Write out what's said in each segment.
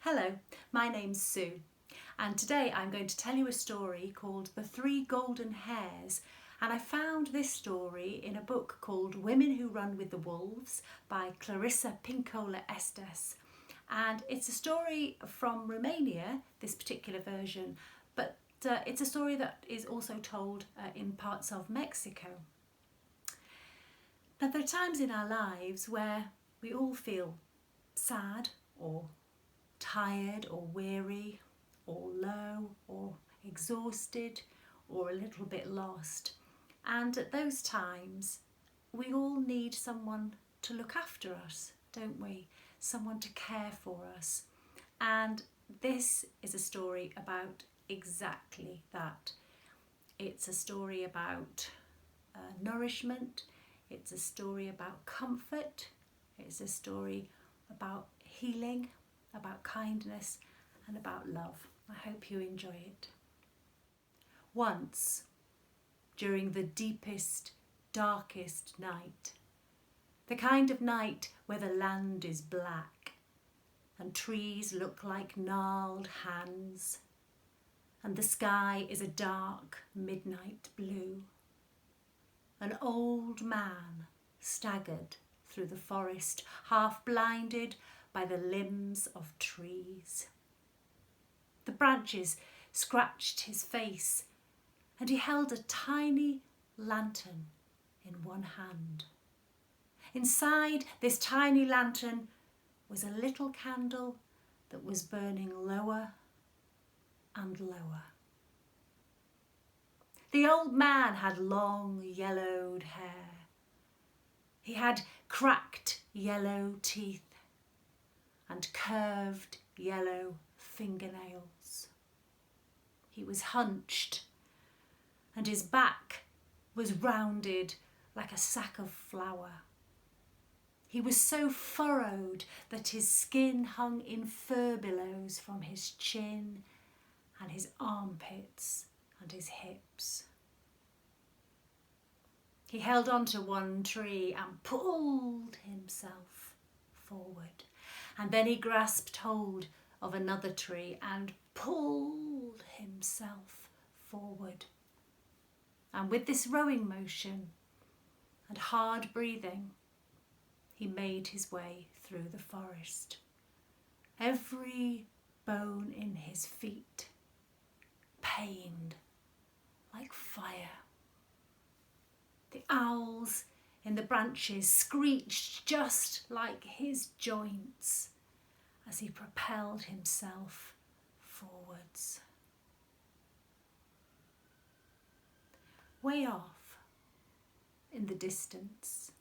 Hello, my name's Sue, and today I'm going to tell you a story called The Three Golden Hares, and I found this story in a book called Women Who Run with the Wolves by Clarissa Pinkola Estes, and it's a story from Romania, this particular version, but it's a story that is also told in parts of Mexico. Now, there are times in our lives where we all feel sad or tired or weary or low or exhausted or a little bit lost, and at those times we all need someone to look after us, don't we? Someone to care for us, and this is a story about exactly that. It's a story about nourishment, it's a story about comfort, it's a story about healing, about kindness and about love. I hope you enjoy it. Once, during the deepest, darkest night, the kind of night where the land is black and trees look like gnarled hands and the sky is a dark midnight blue, an old man staggered through the forest, half blinded by the limbs of trees. The branches scratched his face, and he held a tiny lantern in one hand. Inside this tiny lantern was a little candle that was burning lower and lower. The old man had long yellowed hair. He had cracked yellow teeth and curved yellow fingernails. He was hunched, and his back was rounded like a sack of flour. He was so furrowed that his skin hung in furbelows from his chin and his armpits and his hips. He held on to one tree and pulled himself forward. And then he grasped hold of another tree and pulled himself forward. And with this rowing motion and hard breathing, he made his way through the forest. Every bone in his feet pained like fire. The owls in the branches screeched just like his joints as he propelled himself forwards. Way off in the distance,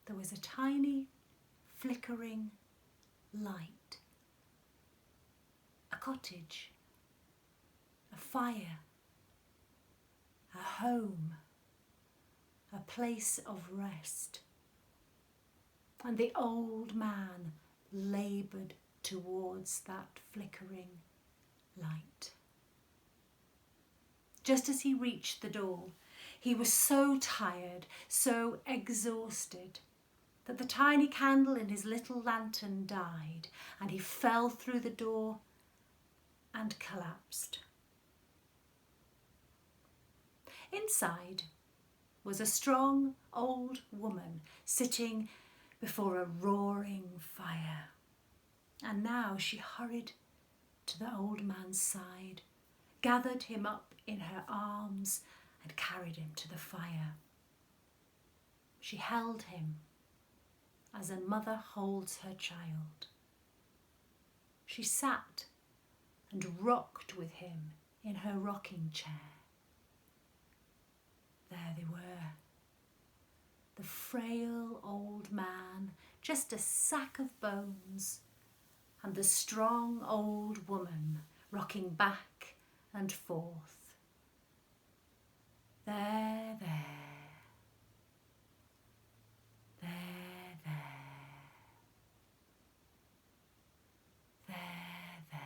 there was a tiny flickering light. A cottage, a fire, a home, a place of rest. And the old man laboured towards that flickering light. Just as he reached the door, he was so tired, so exhausted, that the tiny candle in his little lantern died, and he fell through the door and collapsed. Inside was a strong old woman sitting before a roaring fire. And now she hurried to the old man's side, gathered him up in her arms and carried him to the fire. She held him as a mother holds her child. She sat and rocked with him in her rocking chair. There they were, the frail old man, just a sack of bones, and the strong old woman rocking back and forth. There, there, there, there, there, there.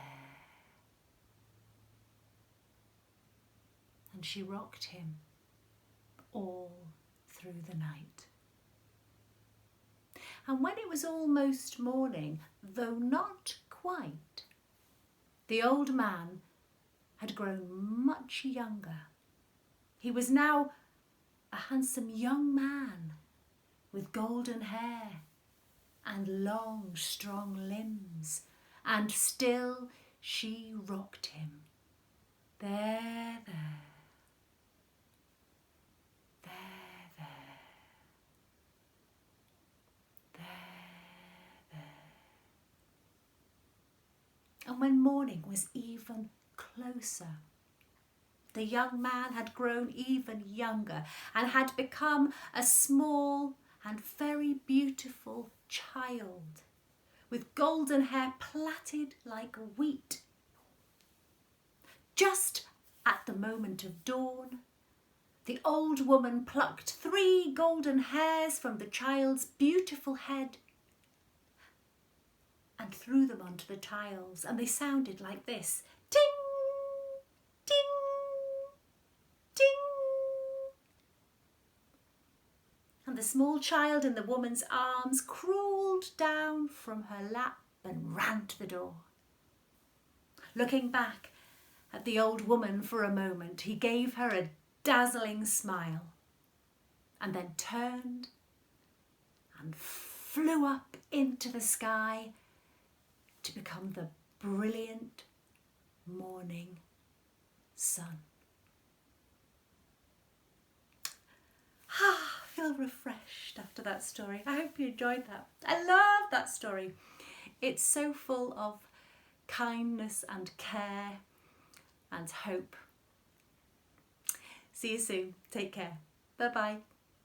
And she rocked him all through the night. And when it was almost morning, though not quite, the old man had grown much younger. He was now a handsome young man with golden hair and long, strong limbs, and still she rocked him. There, there, there, there, there, there. And when morning was even closer, the young man had grown even younger and had become a small and very beautiful child with golden hair plaited like wheat. Just at the moment of dawn, the old woman plucked 3 golden hairs from the child's beautiful head and threw them onto the tiles, and they sounded like this: ting, ting, ting. And the small child in the woman's arms crawled down from her lap and ran to the door. Looking back at the old woman for a moment, he gave her a dazzling smile and then turned and flew up into the sky to become the brilliant morning sun. I feel refreshed after that story. I hope you enjoyed that. I love that story. It's so full of kindness and care and hope. See you soon. Take care. Bye-bye.